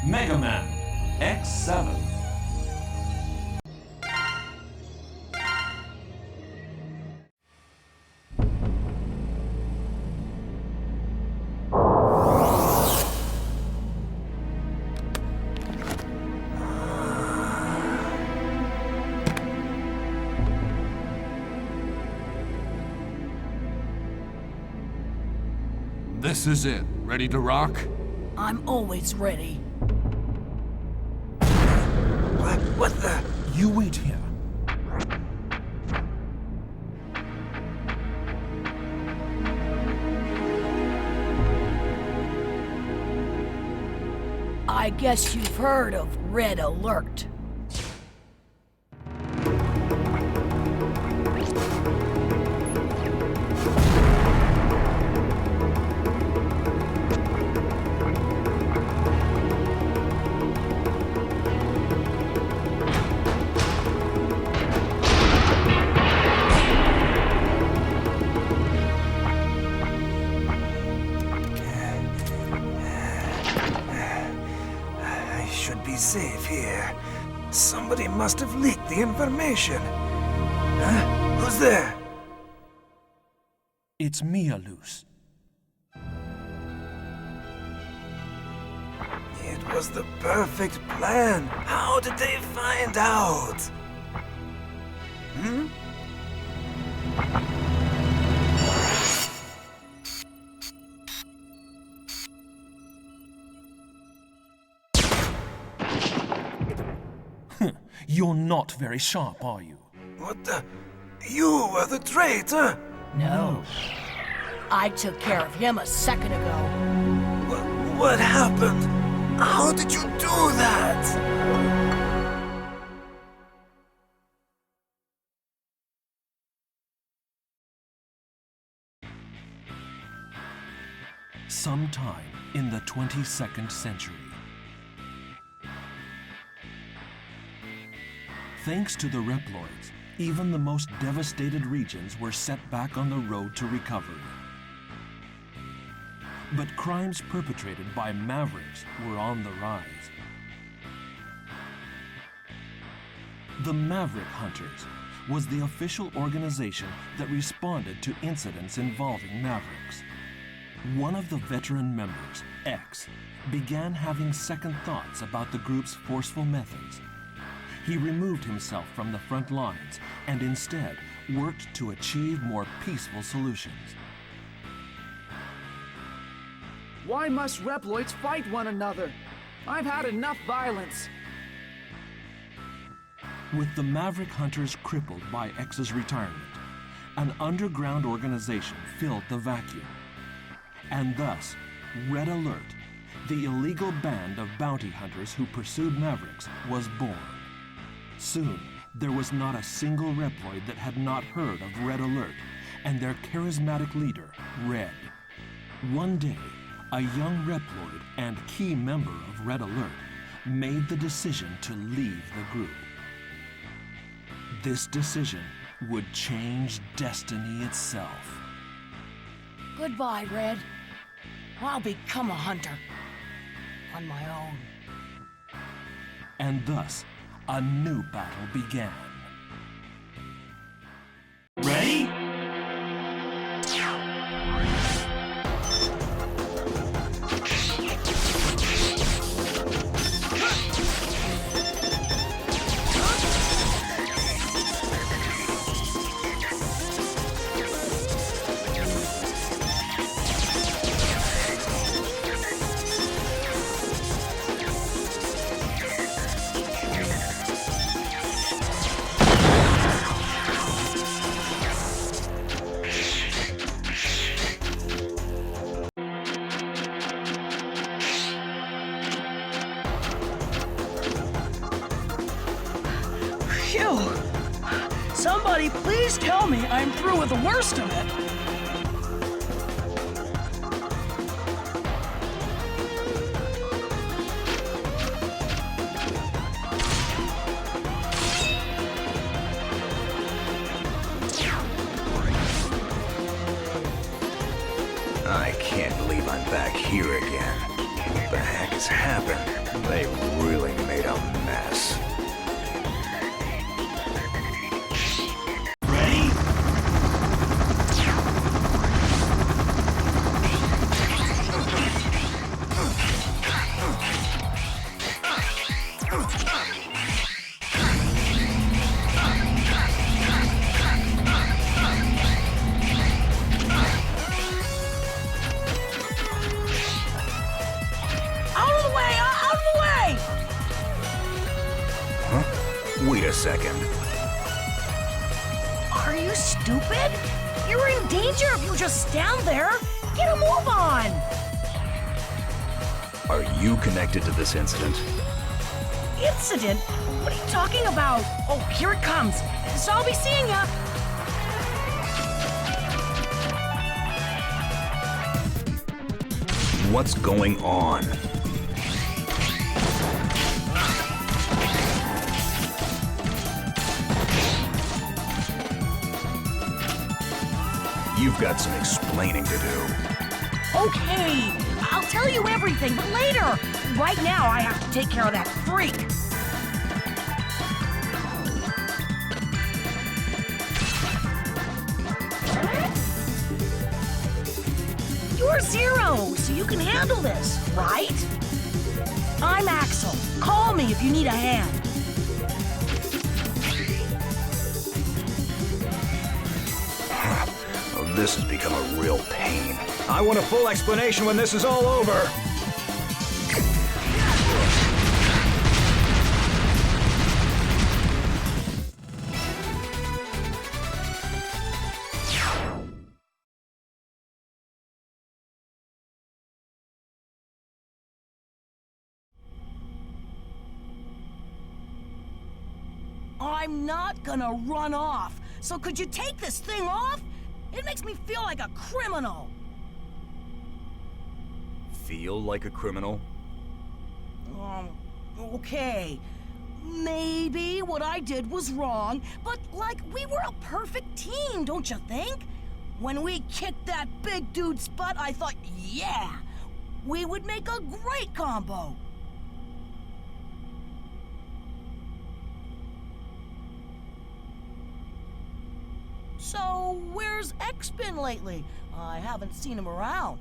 Megaman X7. This is it. Ready to rock? I'm always ready. What the? You wait here. I guess you've heard of Red Alert. I should be safe here. Somebody must have leaked the information. Huh? Who's there? It's Mia, Luce. It was the perfect plan. How did they find out? Hmm? You're not very sharp, are you? What the? You were the traitor? No. I took care of him a second ago. What happened? How did you do that? Sometime in the 22nd century. Thanks to the Reploids, even the most devastated regions were set back on the road to recovery. But crimes perpetrated by Mavericks were on the rise. The Maverick Hunters was the official organization that responded to incidents involving Mavericks. One of the veteran members, X, began having second thoughts about the group's forceful methods. He removed himself from the front lines and instead worked to achieve more peaceful solutions. Why must Reploids fight one another? I've had enough violence. With the Maverick Hunters crippled by X's retirement, an underground organization filled the vacuum. And thus, Red Alert, the illegal band of bounty hunters who pursued Mavericks, was born. Soon, there was not a single Reploid that had not heard of Red Alert and their charismatic leader, Red. One day, a young Reploid and key member of Red Alert made the decision to leave the group. This decision would change destiny itself. Goodbye, Red. I'll become a hunter. On my own. And thus, a new battle began. Ready? Phew! Somebody please tell me I'm through with the worst of it. I can't believe I'm back here again. What the heck has happened? They really made a mess. Ready? Wait a second. Are you stupid? You're in danger if you just stand there. Get a move on. Are you connected to this incident? Incident? What are you talking about? Oh, here it comes. So I'll be seeing ya. What's going on? You've got some explaining to do. Okay, I'll tell you everything, but later. Right now, I have to take care of that freak. You're Zero, so you can handle this, right? I'm Axel. Call me if you need a hand. This has become a real pain. I want a full explanation when this is all over. I'm not gonna run off, so could you take this thing off? It makes me feel like a criminal. Feel like a criminal? Okay. Maybe what I did was wrong, but like we were a perfect team, don't you think? When we kicked that big dude's butt, I thought, yeah, we would make a great combo. So, where's X been lately? I haven't seen him around.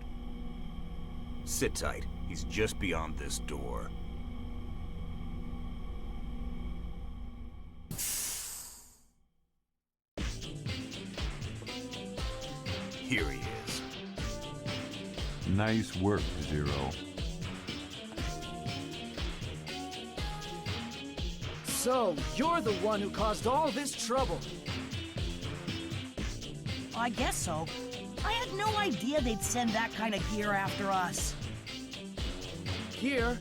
Sit tight. He's just beyond this door. Here he is. Nice work, Zero. So, you're the one who caused all this trouble. I guess so. I had no idea they'd send that kind of gear after us. Here?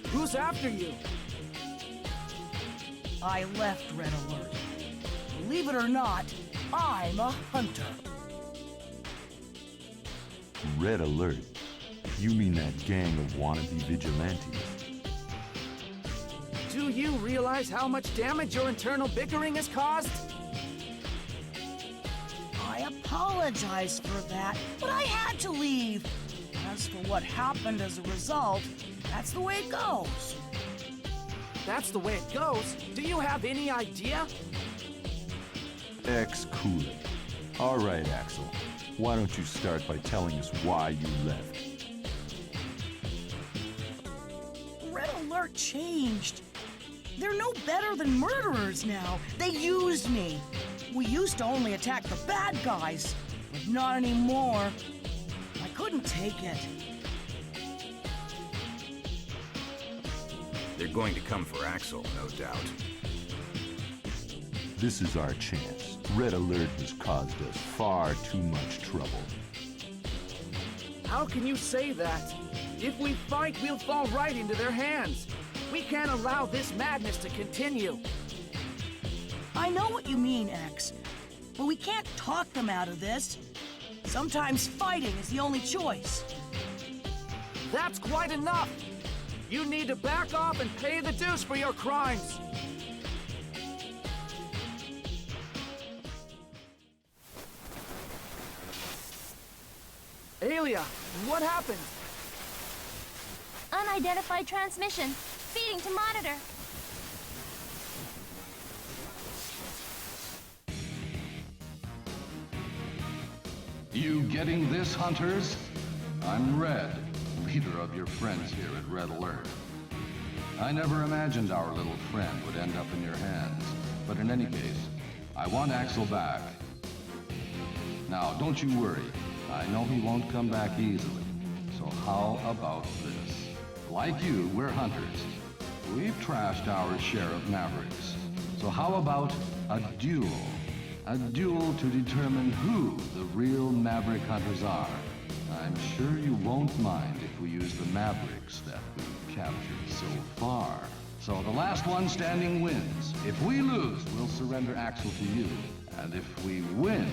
Who's after you? I left Red Alert. Believe it or not, I'm a hunter. Red Alert? You mean that gang of wannabe vigilantes? Do you realize how much damage your internal bickering has caused? I apologize for that, but I had to leave. As for what happened as a result, that's the way it goes. That's the way it goes? Do you have any idea? Cool it. All right, Axel. Why don't you start by telling us why you left? Red Alert changed. They're no better than murderers now. They used me. We used to only attack the bad guys, but not anymore. I couldn't take it. They're going to come for Axel, no doubt. This is our chance. Red Alert has caused us far too much trouble. How can you say that? If we fight, we'll fall right into their hands. We can't allow this madness to continue. I know what you mean, X, but we can't talk them out of this. Sometimes fighting is the only choice. That's quite enough! You need to back off and pay the dues for your crimes! Alia, what happened? Unidentified transmission. Feeding to monitor. You getting this, hunters? I'm Red, leader of your friends here at Red Alert. I never imagined our little friend would end up in your hands. But in any case, I want Axel back. Now, don't you worry. I know he won't come back easily. So how about this? Like you, we're hunters. We've trashed our share of Mavericks. So how about a duel? A duel to determine who the real Maverick hunters are. I'm sure you won't mind if we use the Mavericks that we've captured so far. So the last one standing wins. If we lose, we'll surrender Axel to you. And if we win,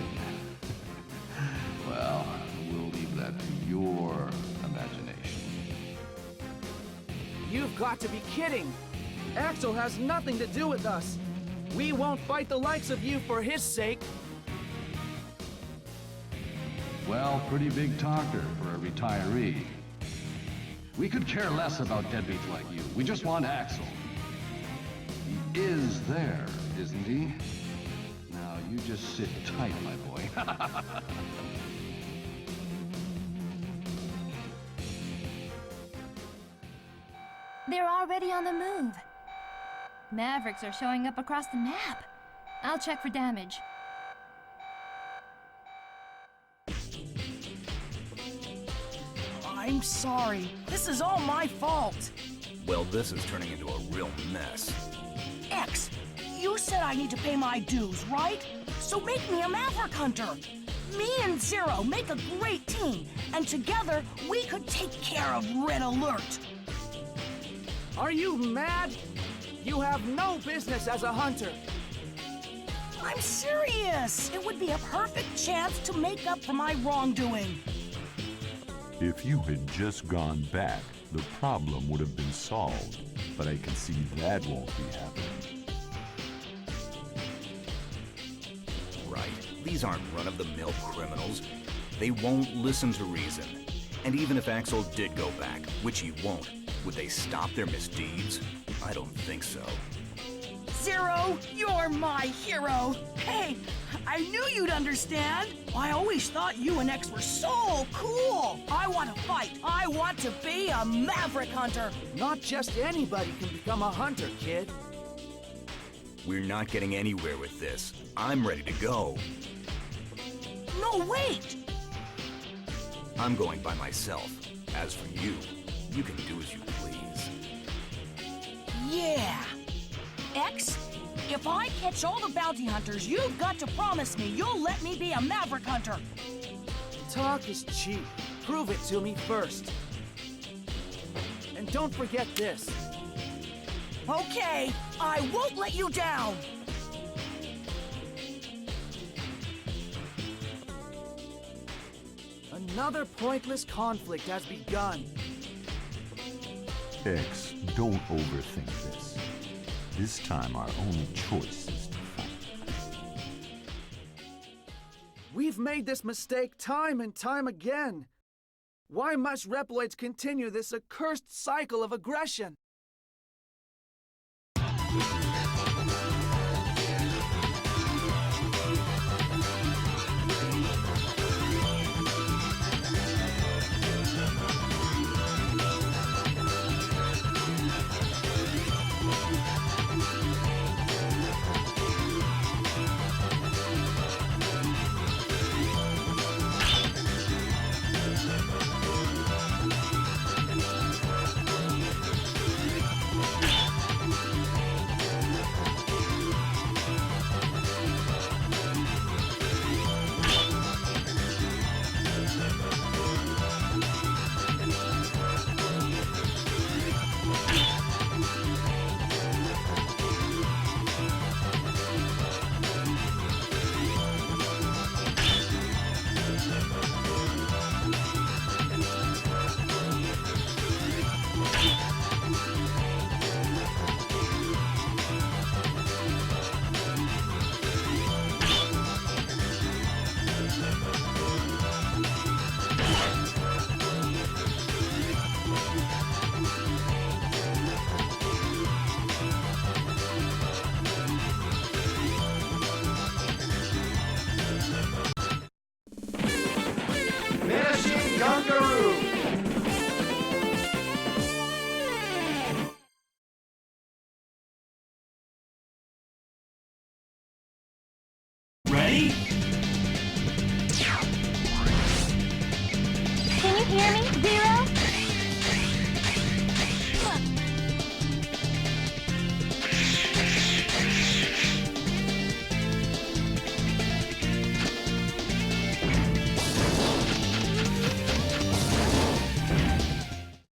well, we'll leave that to your imagination. You've got to be kidding! Axel has nothing to do with us! We won't fight the likes of you for his sake! Well, pretty big talker for a retiree. We could care less about deadbeats like you. We just want Axel. He is there, isn't he? Now, you just sit tight, my boy. They're already on the move. Mavericks are showing up across the map. I'll check for damage. I'm sorry. This is all my fault. Well, this is turning into a real mess. X, you said I need to pay my dues, right? So make me a Maverick Hunter. Me and Zero make a great team, and together we could take care of Red Alert. Are you mad? You have no business as a hunter. I'm serious. It would be a perfect chance to make up for my wrongdoing. If you had just gone back, the problem would have been solved. But I can see that won't be happening. Right. These aren't run-of-the-mill criminals. They won't listen to reason. And even if Axel did go back, which he won't, would they stop their misdeeds? I don't think so. Zero, you're my hero. Hey, I knew you'd understand. I always thought you and X were so cool. I want to fight. I want to be a Maverick Hunter. Not just anybody can become a hunter, kid. We're not getting anywhere with this. I'm ready to go. No, wait. I'm going by myself. As for you, you can do as you please. Yeah. X, if I catch all the bounty hunters, you've got to promise me you'll let me be a Maverick Hunter. Talk is cheap. Prove it to me first. And don't forget this. Okay, I won't let you down. Another pointless conflict has begun. X, don't overthink this. This time our only choice is to fight. We've made this mistake time and time again. Why must Reploids continue this accursed cycle of aggression? hear me? Zero?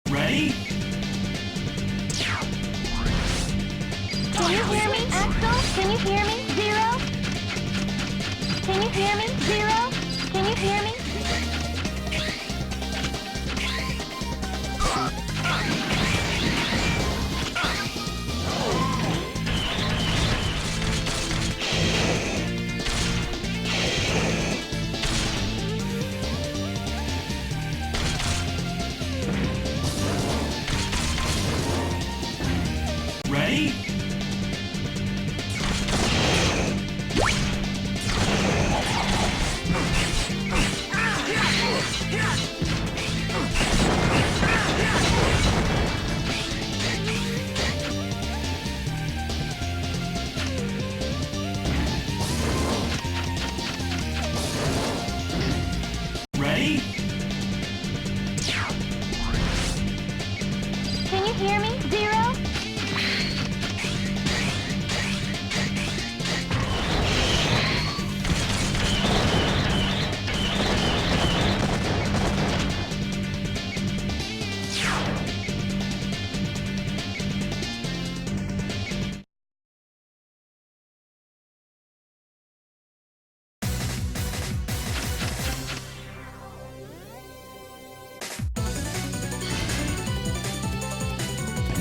Ready? Can you hear me? Axel, can you hear me? Zero? Can you hear me? Zero? Can you hear me? Ready? Ready? Can you hear me? Zero?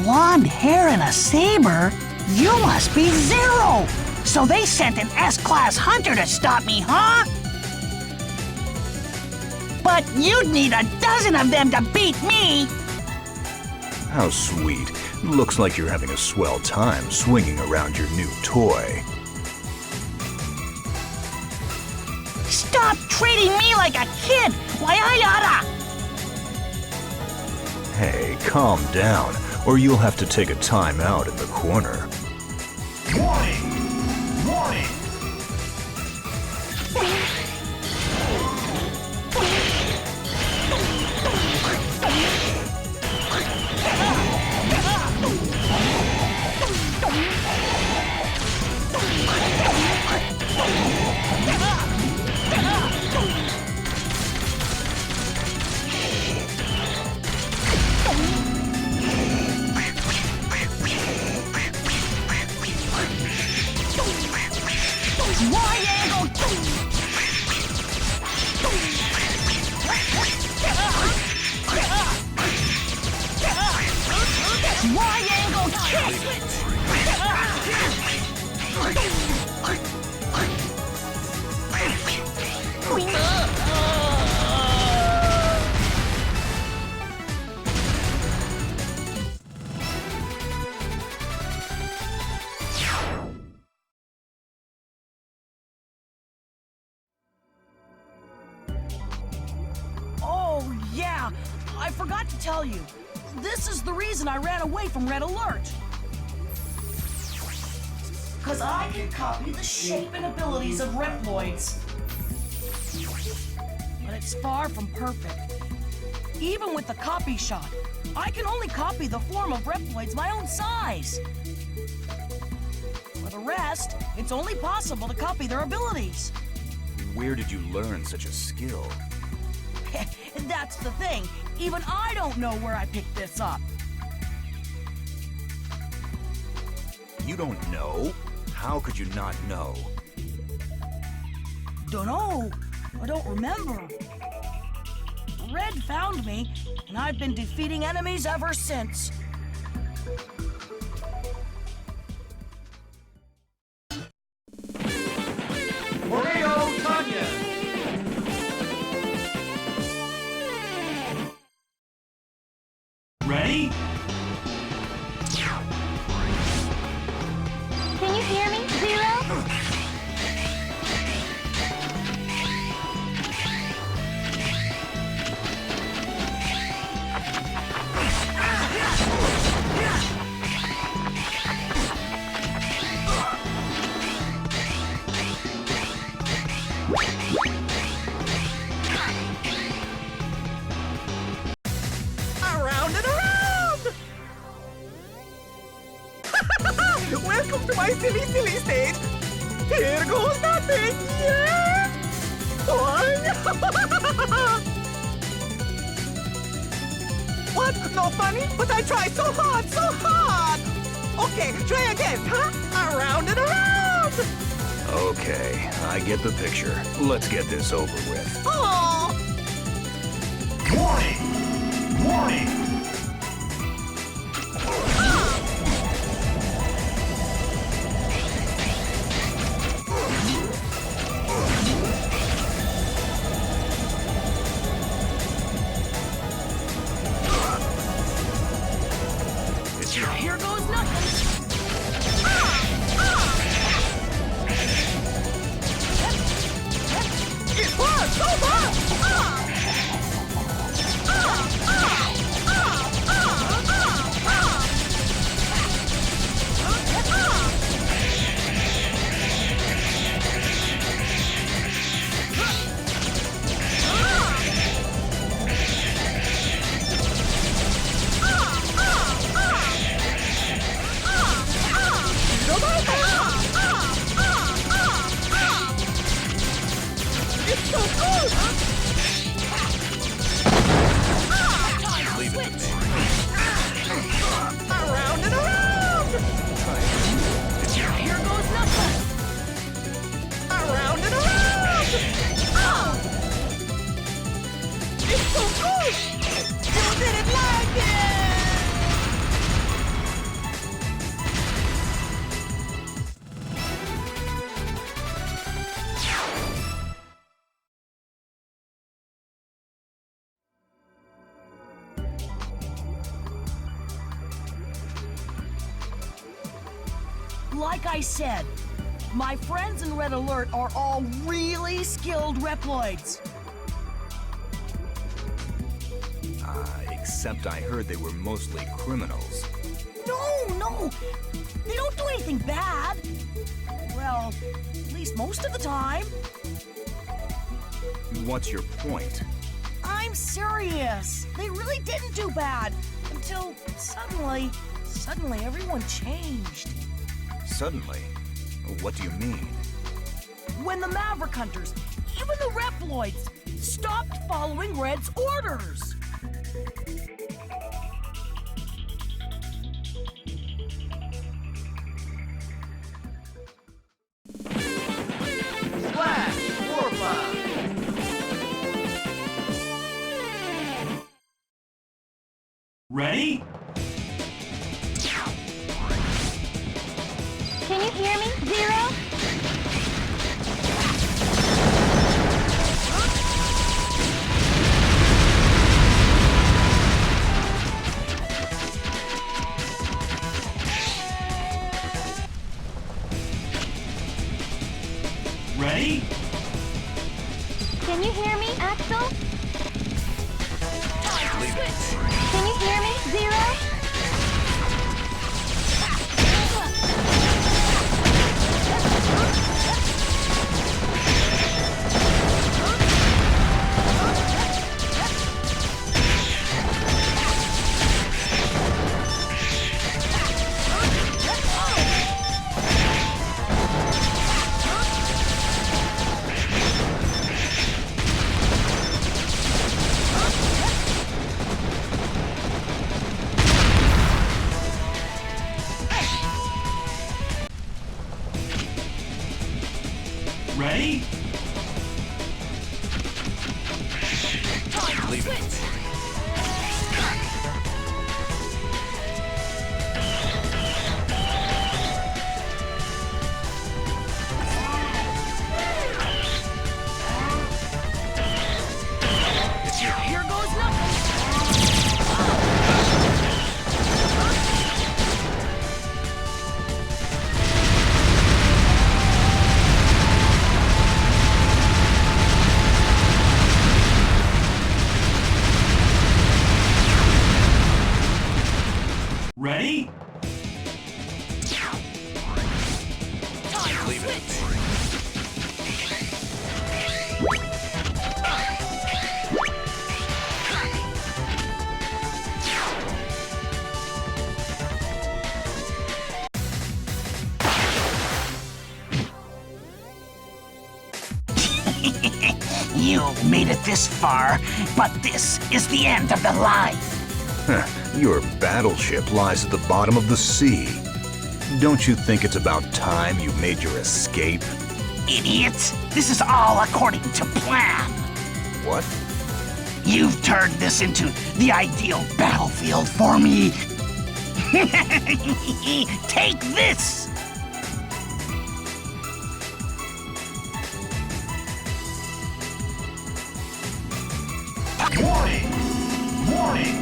Blonde hair and a saber? You must be Zero! So they sent an S-Class hunter to stop me, huh? But you'd need a dozen of them to beat me! How sweet. Looks like you're having a swell time swinging around your new toy. Stop treating me like a kid! Why, I oughta! Hey, calm down, or you'll have to take a time out in the corner. Warning! Warning! Triangle kick! Oh, yeah, I forgot to tell you. This is the reason I ran away from Red Alert. Because I can copy the shape and abilities of Reploids. But it's far from perfect. Even with the copy shot, I can only copy the form of Reploids my own size. For the rest, it's only possible to copy their abilities. Where did you learn such a skill? That's the thing. Even I don't know where I picked this up. You don't know? How could you not know? Dunno. I don't remember. Red found me, and I've been defeating enemies ever since. Ready? Can you hear me? Zero? my silly, silly stage. Here goes nothing. Yeah. What? No funny? But I tried so hard, so hard. Okay, try again, huh? Around and around. Okay, I get the picture. Let's get this over with. Oh. Warning! Warning! Here goes nothing. It works! Over! It's so good! Around and around! Here goes nothing. Around and around! It's so good! You didn't like it! Like I said, my friends in Red Alert are all really skilled Reploids. Except I heard they were mostly criminals. No! They don't do anything bad. Well, at least most of the time. What's your point? I'm serious. They really didn't do bad until suddenly everyone changed. Suddenly? What do you mean? When the Maverick Hunters, even the Reploids, stopped following Red's orders. Flash! Warpa! Ready? Can you hear me? Zero? Ready? Can you hear me, Axel? Switch! Can you hear me? Zero? Ready? Switch! Here goes nothing. Ready? Leave it. You made it this far, but this is the end of the life. Your battleship lies at the bottom of the sea. Don't you think it's about time you made your escape? Idiot! This is all according to plan. What? You've turned this into the ideal battlefield for me. Take this! Warning! Warning!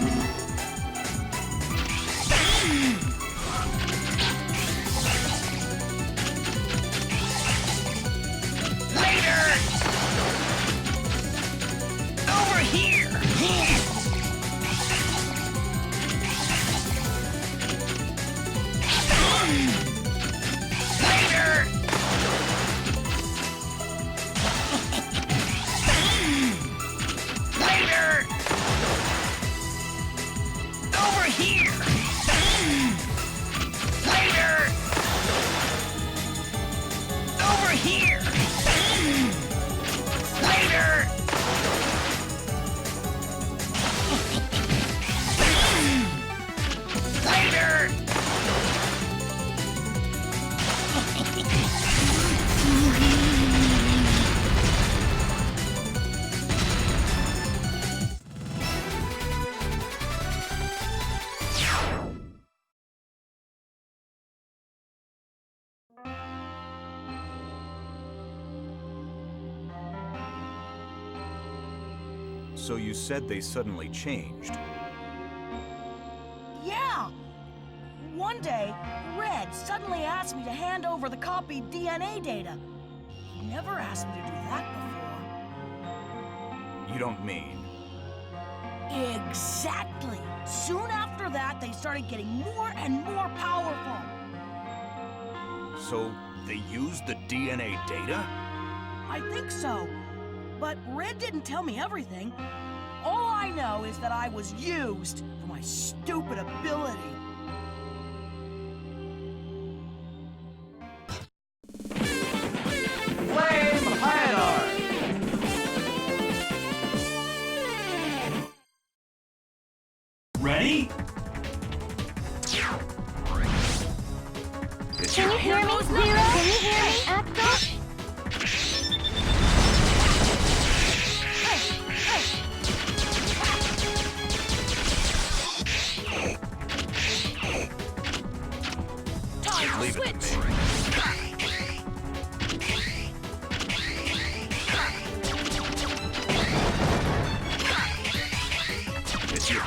Later! Over here! Later! Later! Over here! Later! Over here! Later! Later! So you said they suddenly changed. Yeah! One day, Red suddenly asked me to hand over the copied DNA data. He never asked me to do that before. You don't mean... Exactly! Soon after that, they started getting more and more powerful. So they used the DNA data? I think so. But Red didn't tell me everything. All I know is that I was used for my stupid ability. Flame Hyanard! Ready? Can you hear me, Zero? Can you hear me, Axel? Time to switch!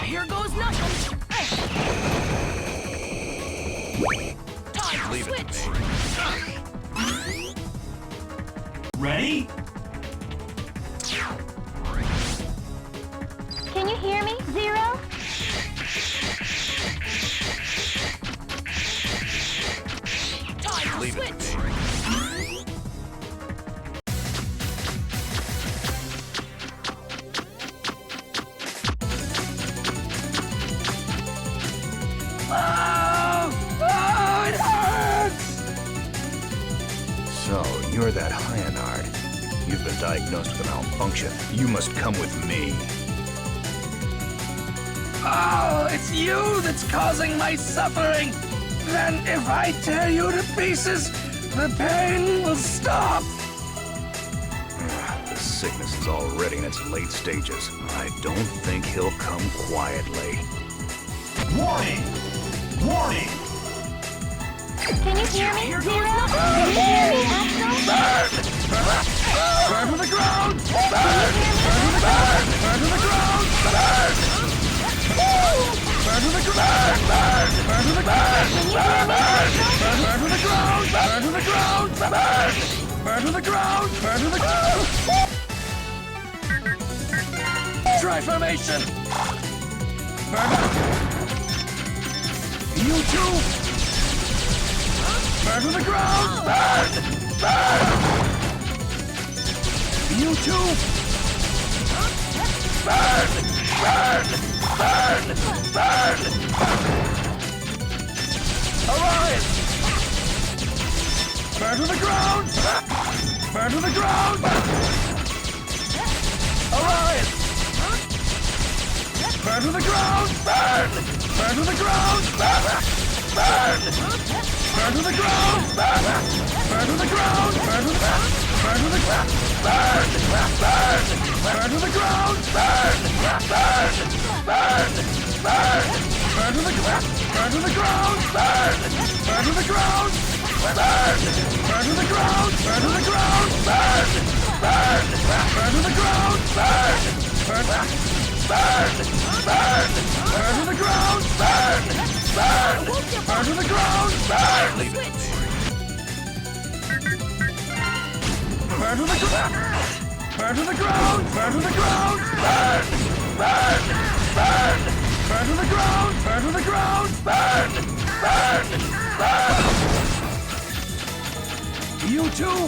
Here goes nothing! Time to switch! Ready? Can you hear me, Zero? Time to switch! Oh, it hurts! So, you're that Hyanard. You've been diagnosed with a malfunction. You must come with me. Oh, it's you that's causing my suffering! Then if I tear you to pieces, the pain will stop! The sickness is already in its late stages. I don't think he'll come quietly. Warning! Warning! Can you hear me, Zero? Can you hear me, Axel? Burn to the ground! Burn! Burn to the ground! Burn to the ground! Burn! Burn to the ground! Burn! Burn to the ground! Burn! Burn to the ground! Burn to the ground! Burn! Burn to the ground! Burn to the ground! Tri-formation! Burn! You too! Burn to the ground! Burn! Burn! You too! Burn! Burn! Burn! Burn! Arise! Burn to the ground! Burn to the ground! Arise! Burn to the ground! Burn! Burn to the ground! Burn! Burn! Burn to the ground! Burn! Burn to the ground! Burn to the ground! Burn to the ground! Burn! Burn! Burn to the ground! Burn! Burn! Burn! Burn! Burn to the ground! Burn to the ground! Burn! Burn to the ground! Burn! Burn to the ground! Burn to the ground! Burn! Burn! Burn to the ground! Burn! Burn! Burn! Burn! Burn to the ground! Burn! Burn! Burn to the ground! Burn! Leave it. Burn to the ground! Burn to the ground! Burn to the ground! Burn! Burn! Burn! Burn to the ground! Burn to the ground! Burn! Burn! Burn! You too!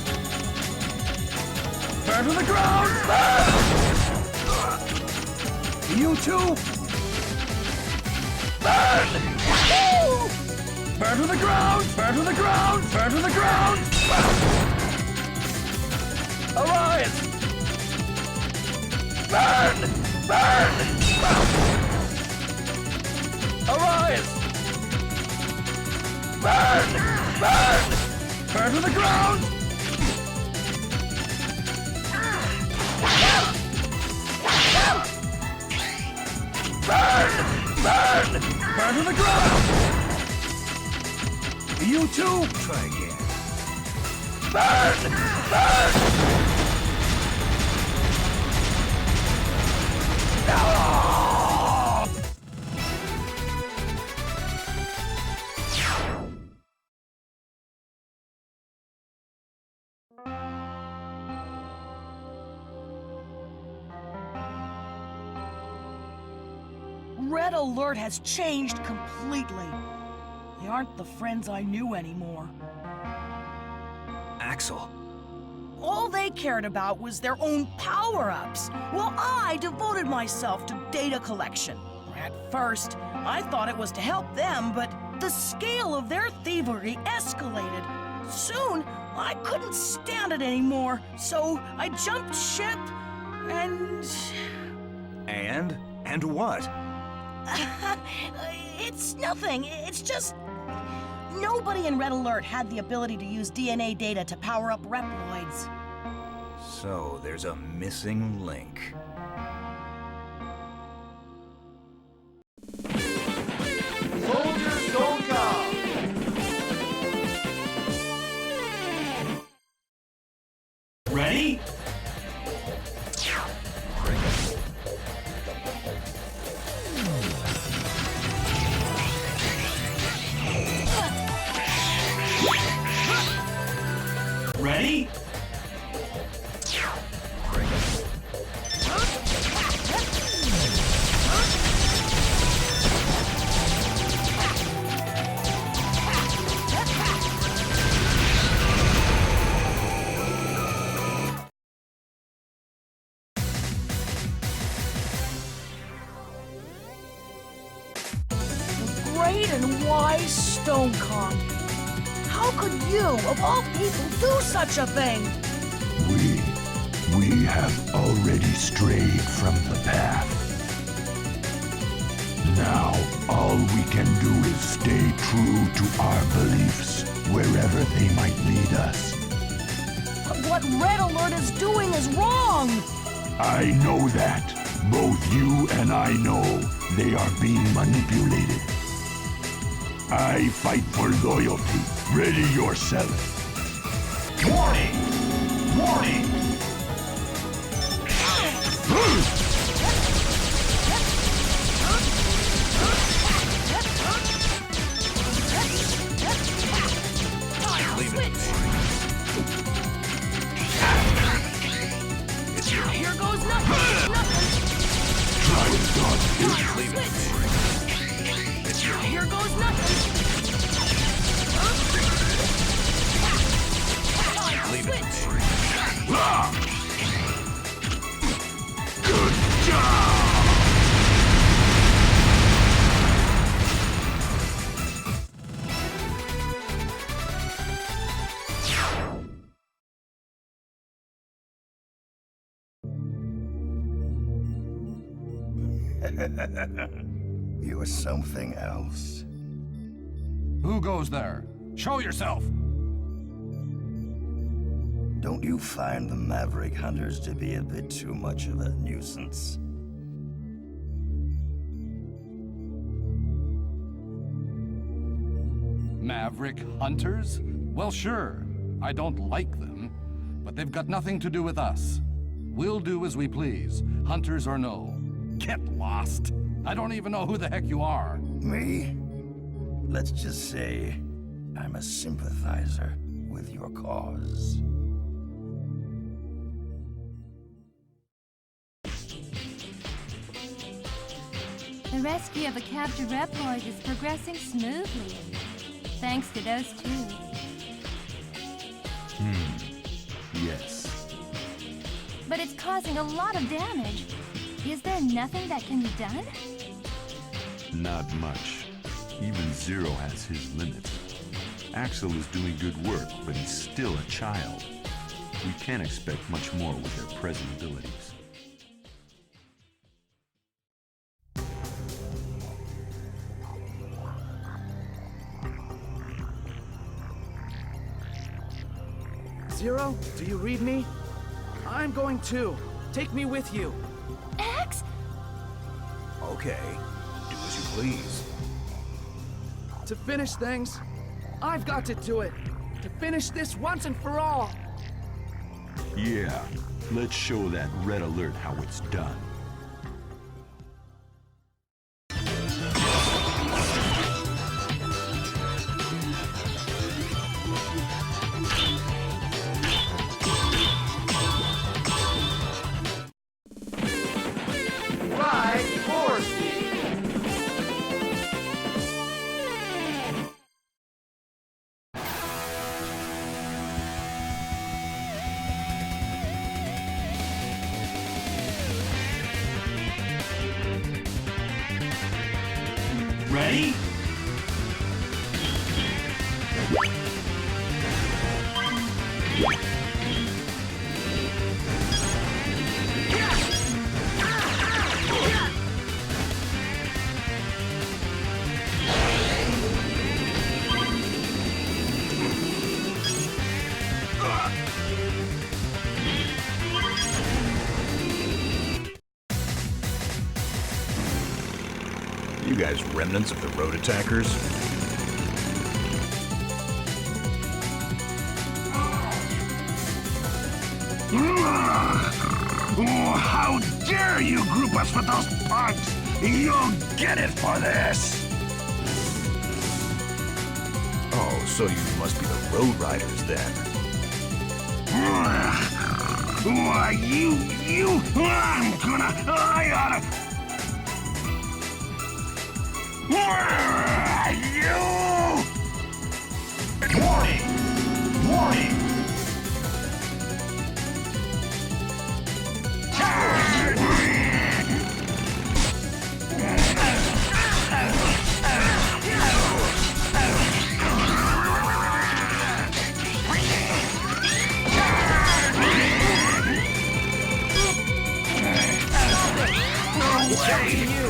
Burn to the ground! Burn! You too! Burn! Burn to the ground! Burn to the ground! Burn to the ground! Arise! Burn! Burn! Arise! Burn! Burn! Burn to the ground! Burn! Burn! Burn to the ground! You too! Try again. Burn! Burn! Red Alert has changed completely. They aren't the friends I knew anymore. Axel. All they cared about was their own power-ups, while I devoted myself to data collection. At first, I thought it was to help them, but the scale of their thievery escalated. Soon, I couldn't stand it anymore, so I jumped ship and... And what? It's nothing. It's just... Nobody in Red Alert had the ability to use DNA data to power up Reploids. So, there's a missing link. Soldiers don't come. Ready? Ready? Great and wise Stone Kong. How could you, of all people, do such a thing? We have already strayed from the path. Now, all we can do is stay true to our beliefs, wherever they might lead us. But what Red Alert is doing is wrong! I know that. Both you and I know they are being manipulated. I fight for loyalty. Ready yourself. Warning! Warning! Leave it. Here goes nothing! Try and dodge this. Leave it. Here goes nothing! Leave it. Good job! You're something else. Who goes there? Show yourself! Don't you find the Maverick Hunters to be a bit too much of a nuisance? Maverick Hunters? Well, sure. I don't like them, but they've got nothing to do with us. We'll do as we please, hunters or no. Get lost. I don't even know who the heck you are. Me? Let's just say I'm a sympathizer with your cause. The rescue of a captured Reploid is progressing smoothly, thanks to those two. Yes. But it's causing a lot of damage. Is there nothing that can be done? Not much. Even Zero has his limits. Axel is doing good work, but he's still a child. We can't expect much more with their present abilities. Zero, do you read me? I'm going too. Take me with you. X? Okay, do as you please. To finish things, I've got to do it. To finish this once and for all. Yeah, let's show that Red Alert how it's done. Ride for speed. Ready? You guys remnants of the road attackers? Oh, how dare you group us with those punks! You'll get it for this! Oh, so you must be the Road Riders then. Why, I oughta... Warning! Warning! It's up to you.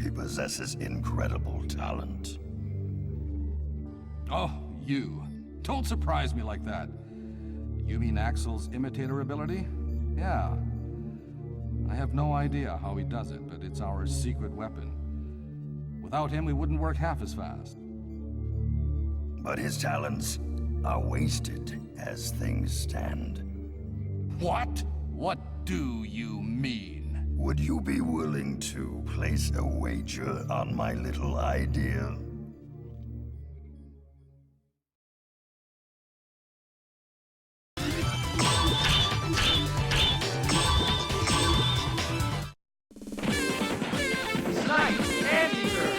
He possesses incredible talent. Oh, you. Don't surprise me like that. You mean Axel's imitator ability? Yeah. I have no idea how he does it, but it's our secret weapon. Without him, we wouldn't work half as fast. But his talents are wasted as things stand. What? What do you mean? Would you be willing to place a wager on my little idea? Snipe Anteater.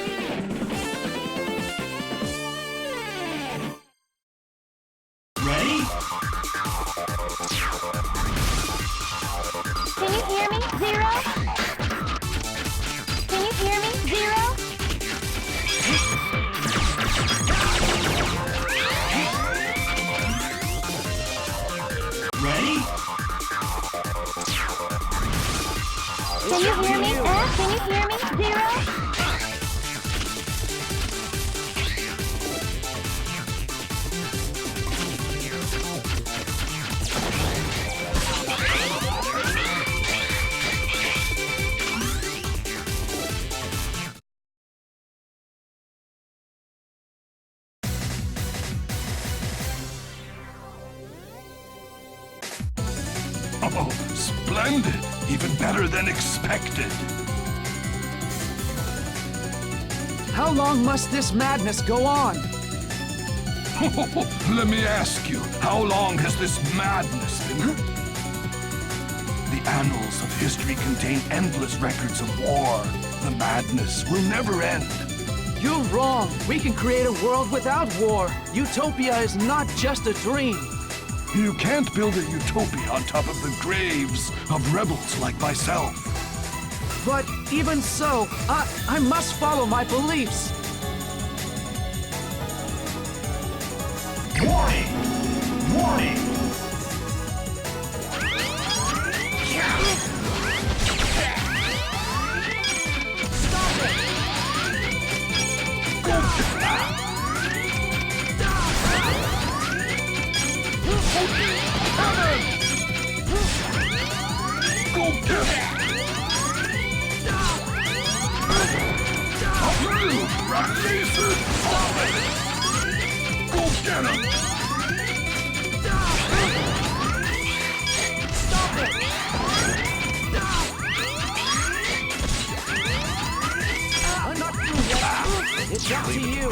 Ready? hear me? Zero? Can you hear me? Zero? Ready? Can you hear me? Can you hear me? Zero? Oh, splendid! Even better than expected. How long must this madness go on? Let me ask you, how long has this madness been? The annals of history contain endless records of war. The madness will never end. You're wrong. We can create a world without war. Utopia is not just a dream. You can't build a utopia on top of the graves of rebels like myself. But even so, I must follow my beliefs. Warning! Warning! Go get it! You rat laser! Go get him! Stop it! I'm not through yet. It's up to you.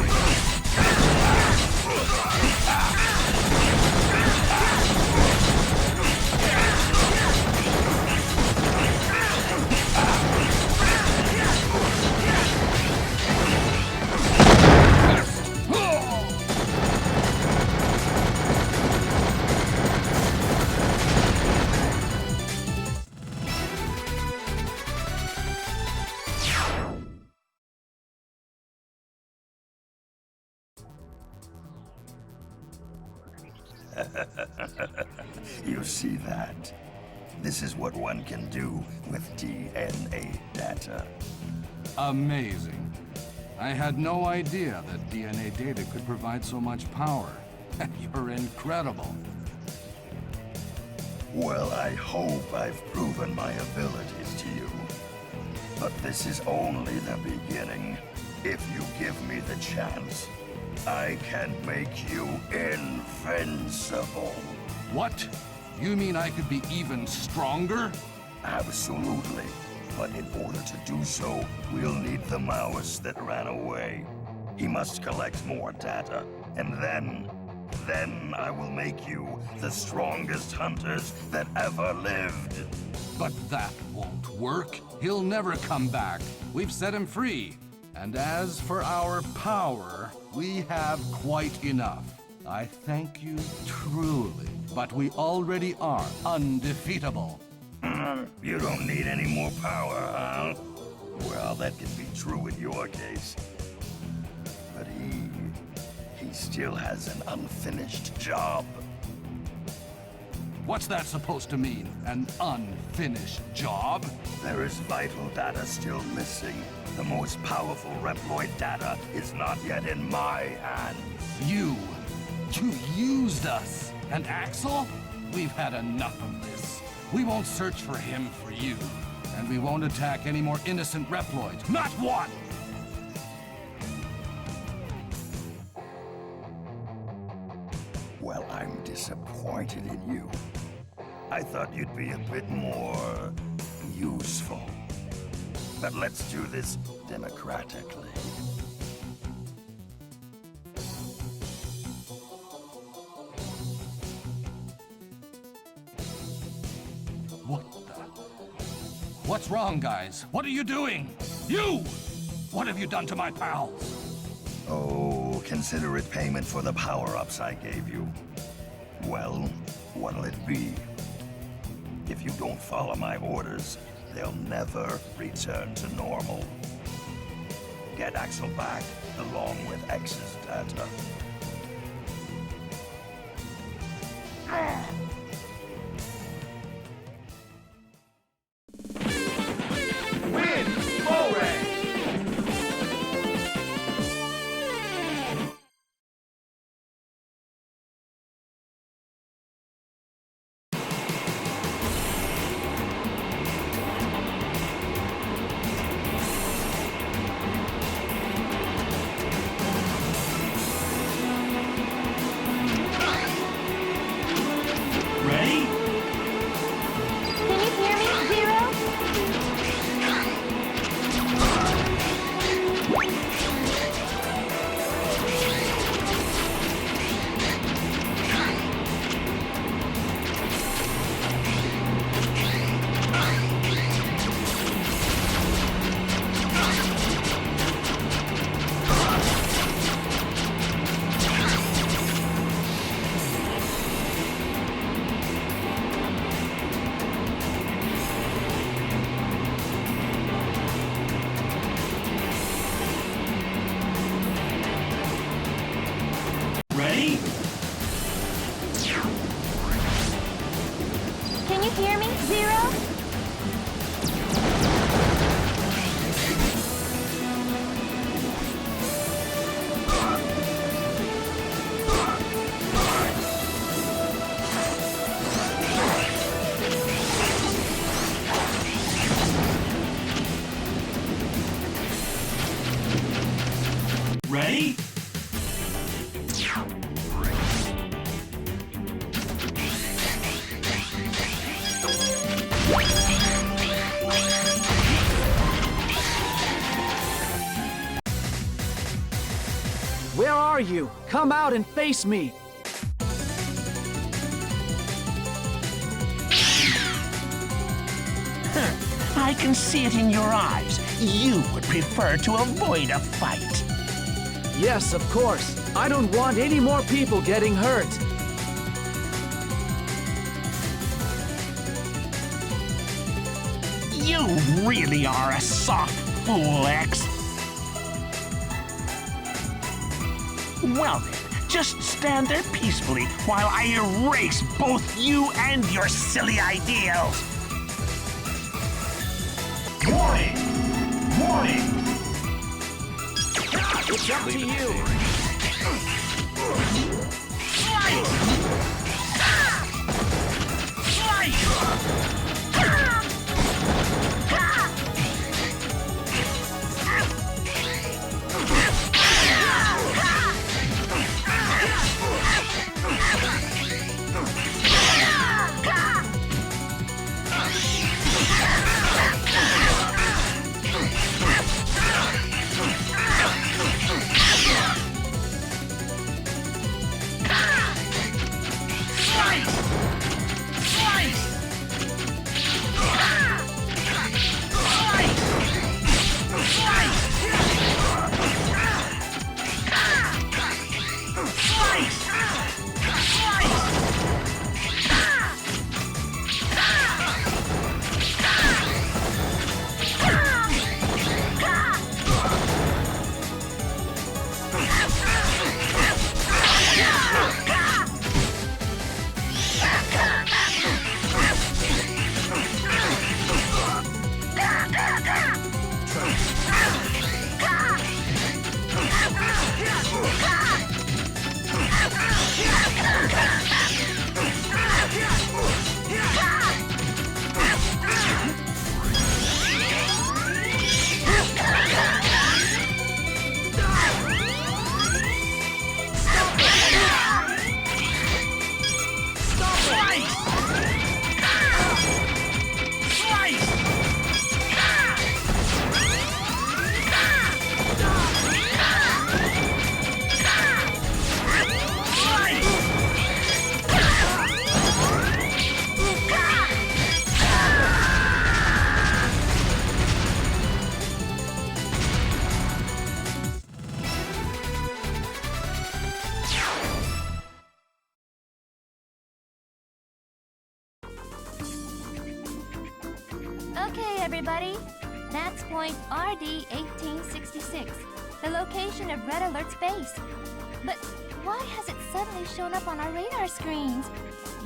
You see that? This is what one can do with DNA data. Amazing. I had no idea that DNA data could provide so much power. You're incredible. Well, I hope I've proven my abilities to you. But this is only the beginning. If you give me the chance, I can make you invincible. What? You mean I could be even stronger? Absolutely. But in order to do so, we'll need the mouse that ran away. He must collect more data, and then I will make you the strongest hunters that ever lived. But that won't work. He'll never come back. We've set him free. And as for our power, we have quite enough. I thank you truly, but we already are undefeatable. You don't need any more power, huh? Well, that can be true in your case. But he still has an unfinished job. What's that supposed to mean? An unfinished job? There is vital data still missing. The most powerful Reploid data is not yet in my hands. You used us. And Axel? We've had enough of this. We won't search for him for you. And we won't attack any more innocent Reploids. Not one! Well, I'm disappointed in you. I thought you'd be a bit more useful. But let's do this democratically. What's wrong, guys? What are you doing? You! What have you done to my pals? Oh, consider it payment for the power-ups I gave you. Well, what'll it be? If you don't follow my orders, they'll never return to normal. Get Axel back, along with X's data. Win! Forward! Ready? Can you hear me, Zero? Ready? Can you hear me, Zero? Ready? Where are you? Come out and face me! I can see it in your eyes. You would prefer to avoid a fight. Yes, of course. I don't want any more people getting hurt. You really are a soft fool, X. Well then, just stand there peacefully while I erase both you and your silly ideals. Warning! Warning! It's up to you. Slice! Slice! Okay, everybody. That's point RD-1866, the location of Red Alert's base. But why has it suddenly shown up on our radar screens?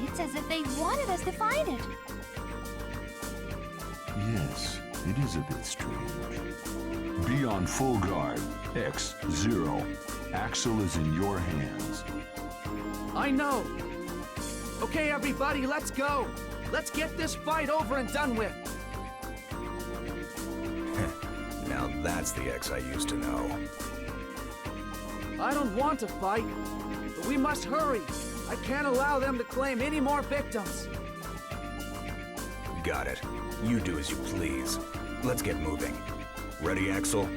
It's as if they wanted us to find it. Yes, it is a bit strange. Be on full guard, X0. Axel is in your hands. I know. Okay, everybody, let's go. Let's get this fight over and done with. Now that's the X I used to know. I don't want to fight, but we must hurry. I can't allow them to claim any more victims. Got it. You do as you please. Let's get moving. Ready, Axel?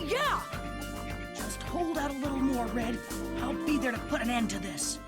Yeah! Just hold out a little more, Red. I'll be there to put an end to this.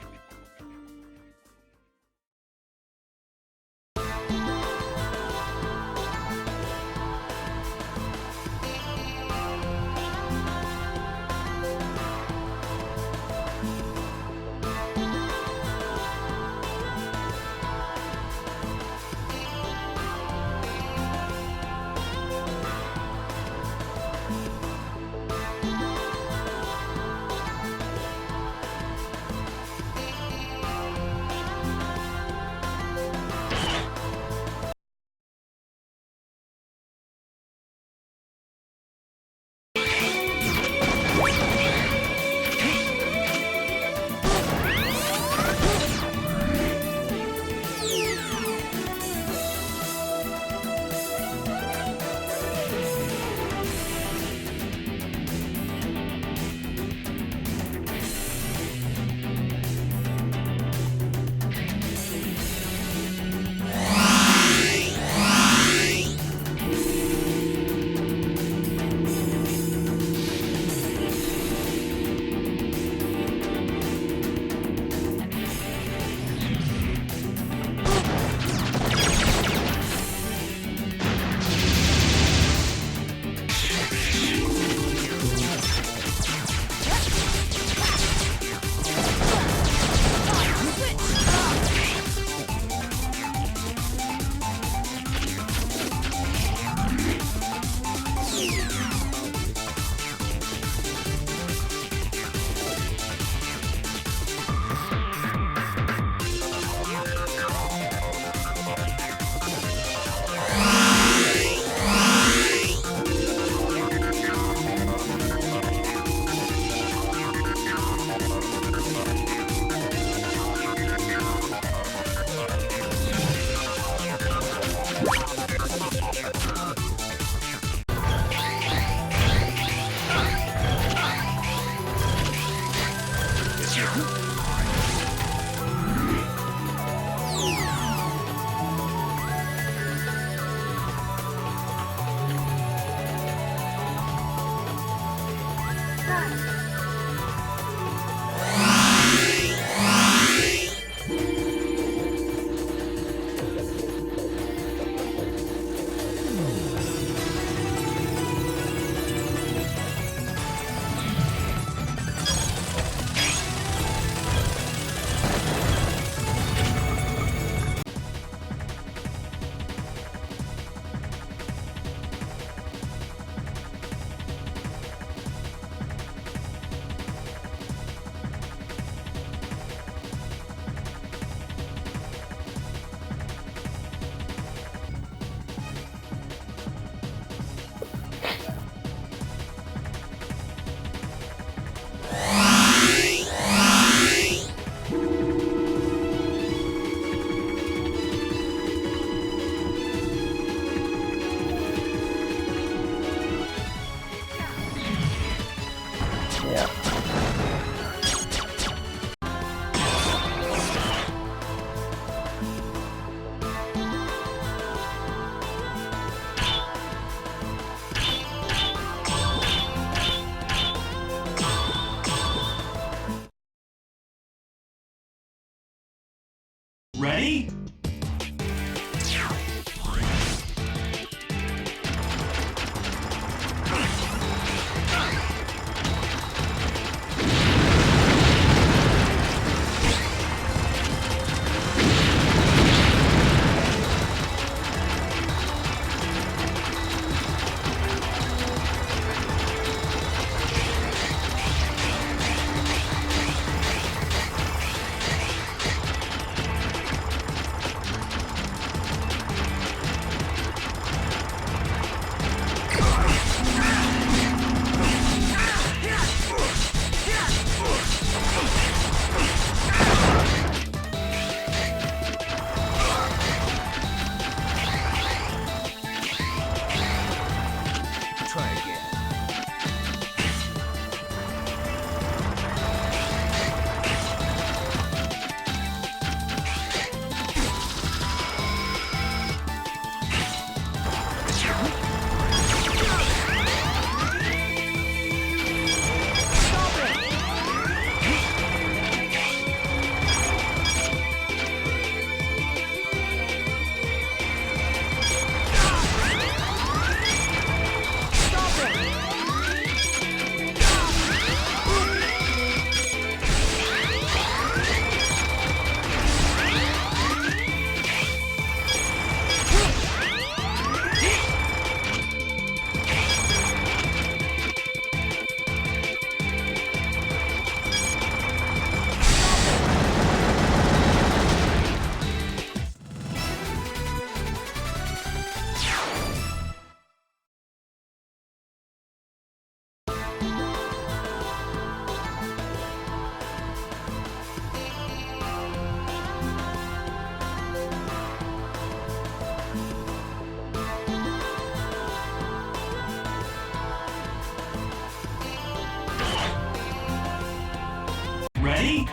Ready?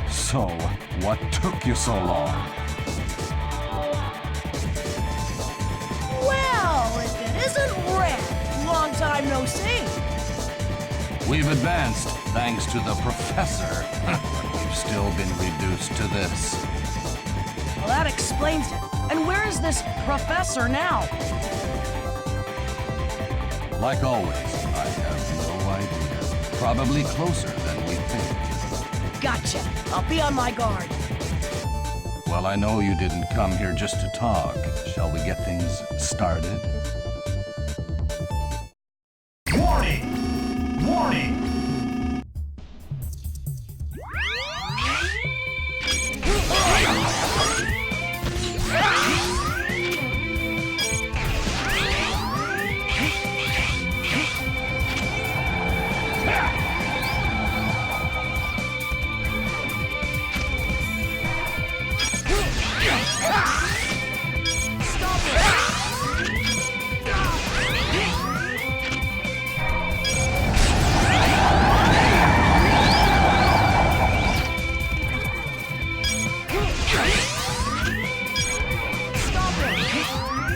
So, what took you so long? Well, if it isn't Red, long time no see. We've advanced thanks to the professor. We've still been reduced to this. Well, that explains it. And where is this professor now? Like always, I have no idea. Probably closer than we think. Gotcha. I'll be on my guard. Well, I know you didn't come here just to talk. Shall we get things started? Warning! Warning!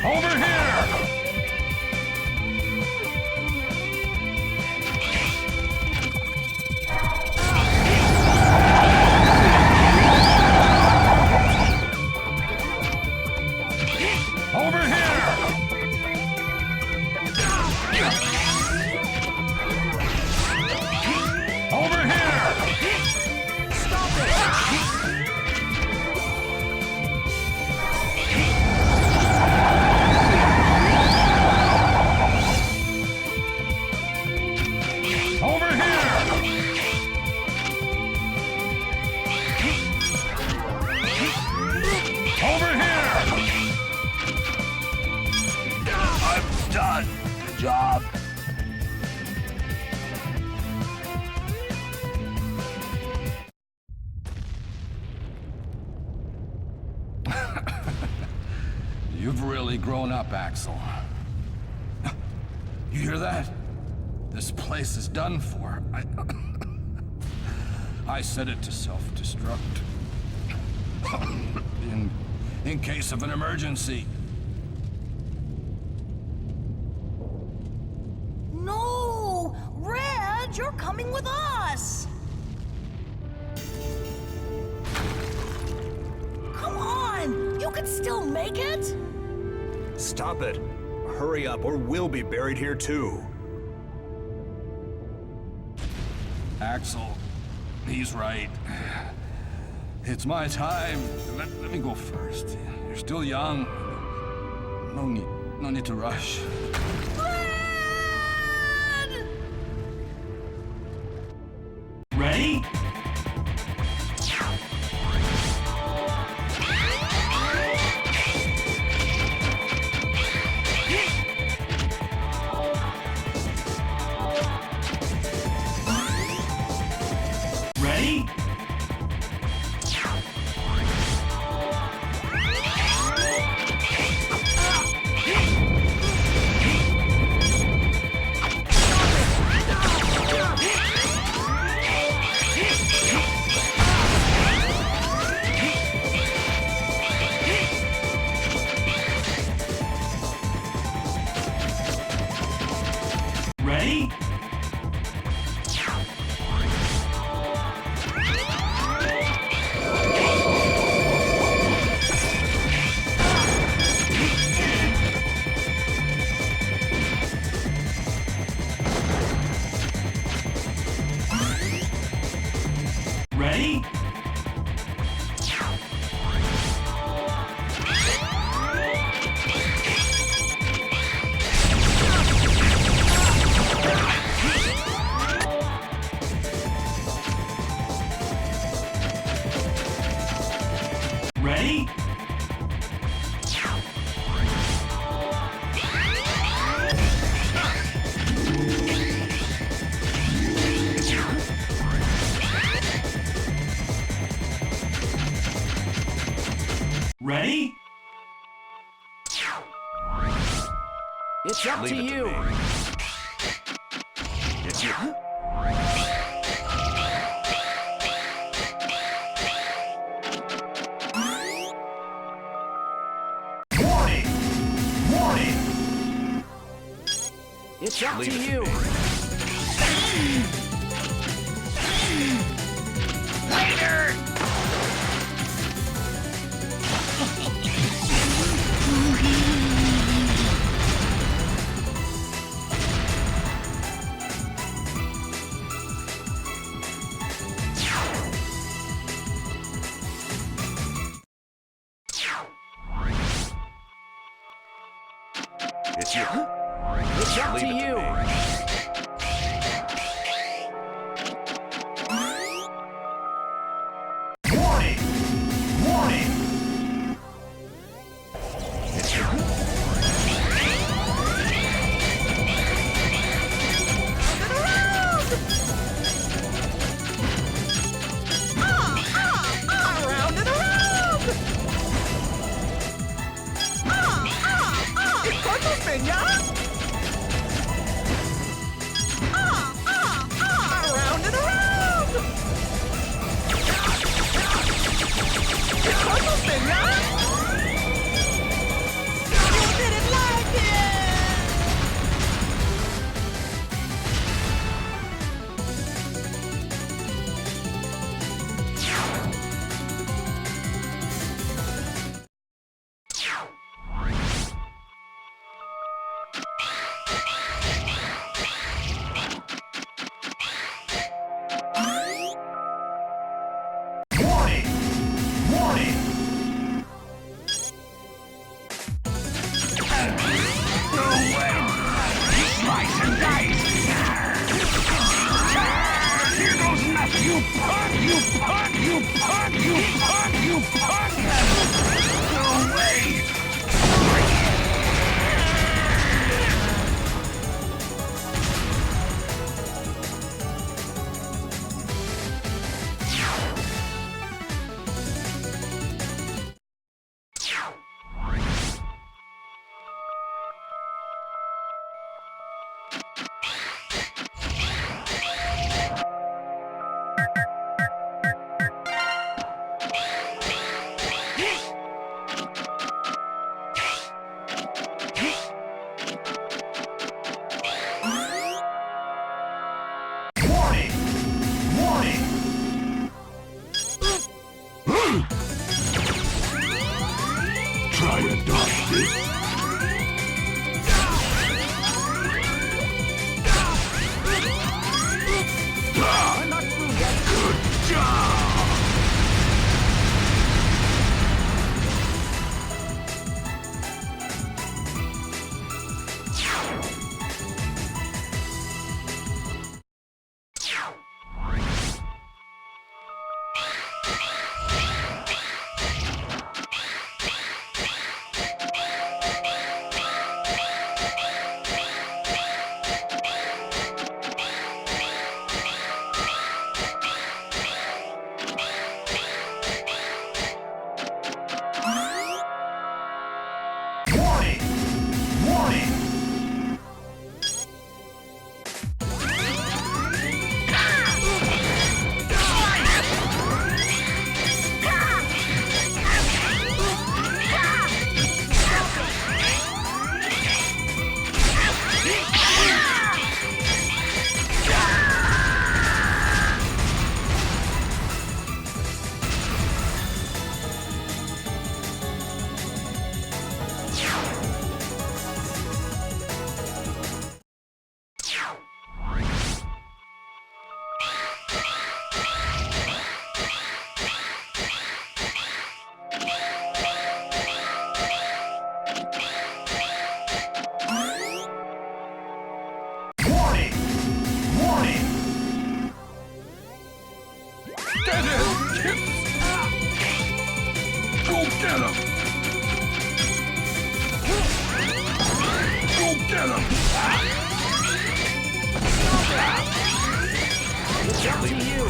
Over here! Over here! Over here! Stop it! Over here! Over here! I'm done. Good job. You've really grown up, Axel. You hear that? This place is done for. I set it to self-destruct. in case of an emergency. No! Red, you're coming with us! Come on! You can still make it! Stop it. Hurry up, or we'll be buried here too. Axel, he's right. It's my time. Let me go first. You're still young. No need to rush. Ready? Ready? Ready? Ready? It's up to Leave it you. me. It's you. Warning! Warning! It's up Leave to it to you. me. Later! It's you. It's up Leave to it you. me. Warning! Warning! It's you. Around and around! ¿Qué coño, peña? Around and around! ¿Qué coño, peña? You didn't like it! Warning! Warning! No way! Slice and dice! Here goes nothing! You punk! You punk! You punk! You punk! You punk! No way! Warning! Warning! Try to dodge this. I'm not through yet. Good job! Warning! Warning! Warning! Warning! Get him! Go get him! Go get him! It's up to you.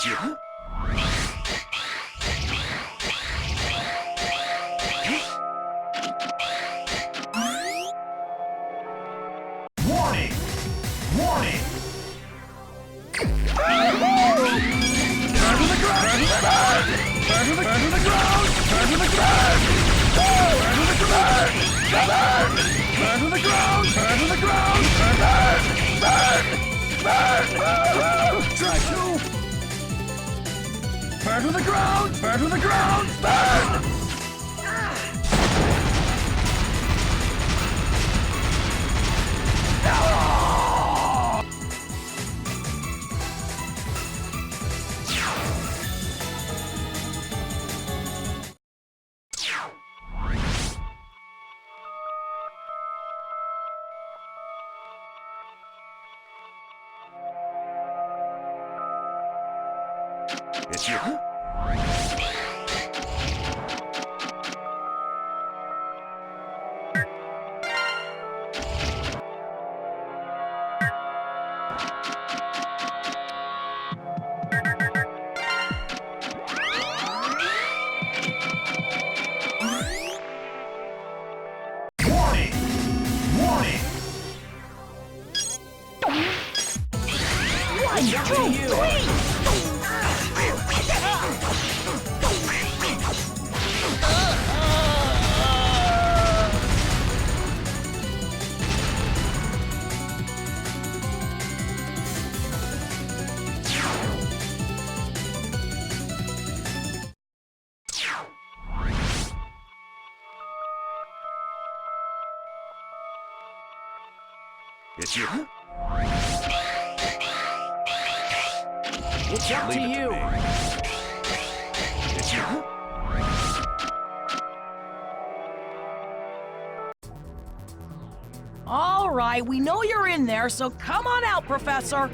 It's you. Warning! Warning! Turn to the ground! Turn to the ground! Turn to the ground! Turn to the ground! Turn to the ground! Turn to the ground! Turn to the ground! Try to! Turn to the ground! Turn to the ground! Burn! It's you. Warning! Warning! 1, 2, 3! It's you. It's up to Leave it you. me. It's you. All right, we know you're in there, so come on out, Professor.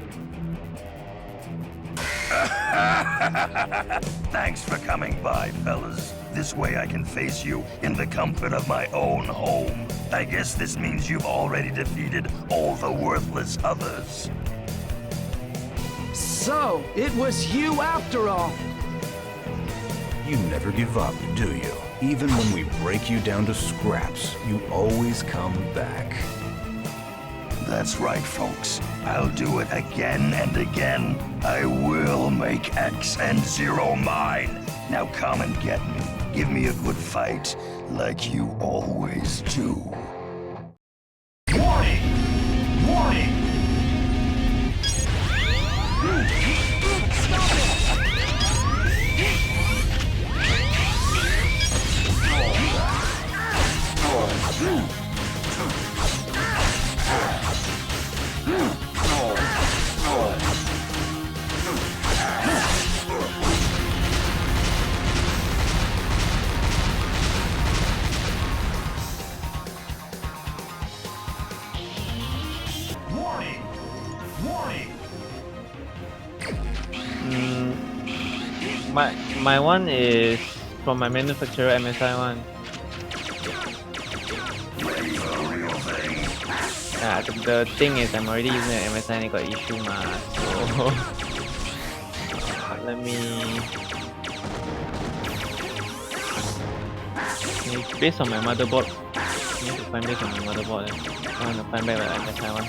Thanks for coming by, fellas. This way I can face you in the comfort of my own home. I guess this means you've already defeated all the worthless others. So, it was you after all. You never give up, do you? Even when we break you down to scraps, you always come back. That's right, folks. I'll do it again and again. I will make X and Zero mine. Now come and get me. Give me a good fight, like you always do. Warning! Warning! Warning! Warning! My one is from my manufacturer MSI one. The thing is I'm already using the MSI and it got issue ma, so let me it's based on my motherboard. I need to find based on my motherboard. I want to find back the MSI one.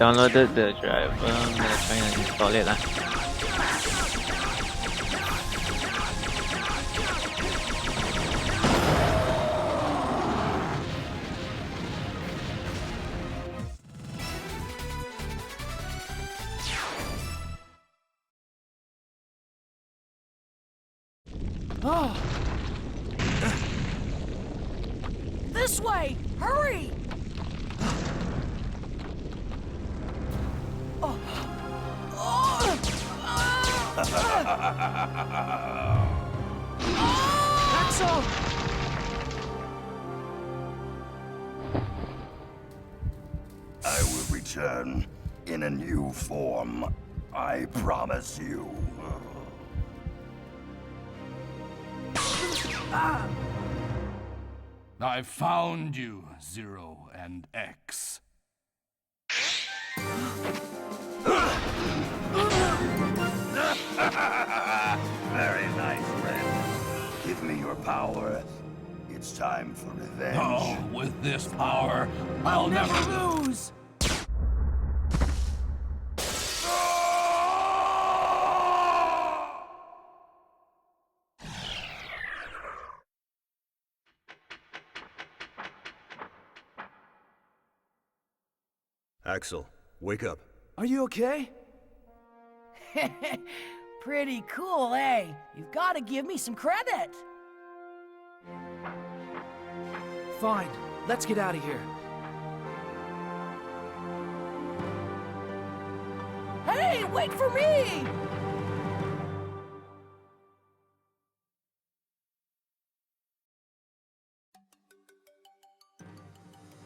downloaded the driver. I'm gonna try and install it lah. Oh. This way! Hurry! Oh. Axel! I will return in a new form. I promise you. I found you, Zero and X. Very nice, friend. Give me your power. It's time for revenge. Oh, with this power, I'll never lose! Axel, wake up. Are you okay? Pretty cool, eh? You've got to give me some credit. Fine, let's get out of here. Hey, wait for me!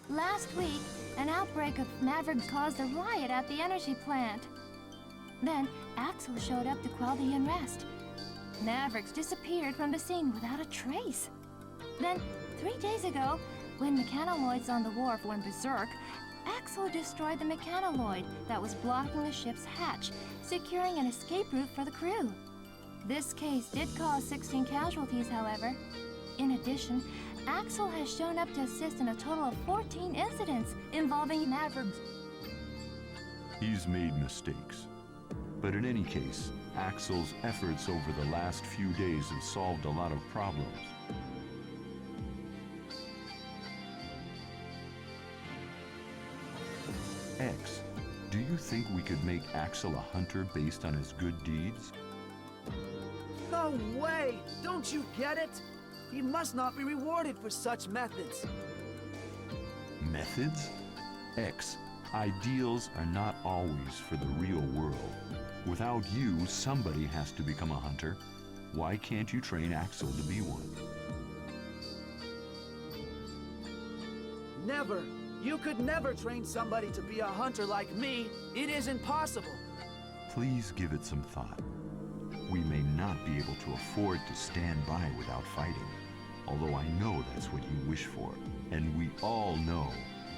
Last week, an outbreak of Mavericks caused a riot at the energy plant. Then, Axel showed up to quell the unrest. Mavericks disappeared from the scene without a trace. Then, 3 days ago, when mechanoloids on the wharf went berserk, Axel destroyed the mechanoloid that was blocking the ship's hatch, securing an escape route for the crew. This case did cause 16 casualties, however. In addition, Axel has shown up to assist in a total of 14 incidents involving Mavericks. He's made mistakes. But in any case, Axel's efforts over the last few days have solved a lot of problems. X, do you think we could make Axel a hunter based on his good deeds? No way! Don't you get it? He must not be rewarded for such methods. Methods? X, ideals are not always for the real world. Without you, somebody has to become a hunter. Why can't you train Axel to be one? Never! You could never train somebody to be a hunter like me. It isn't possible. Please give it some thought. We may not be able to afford to stand by without fighting, although I know that's what you wish for, and we all know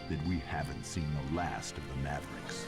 that we haven't seen the last of the Mavericks.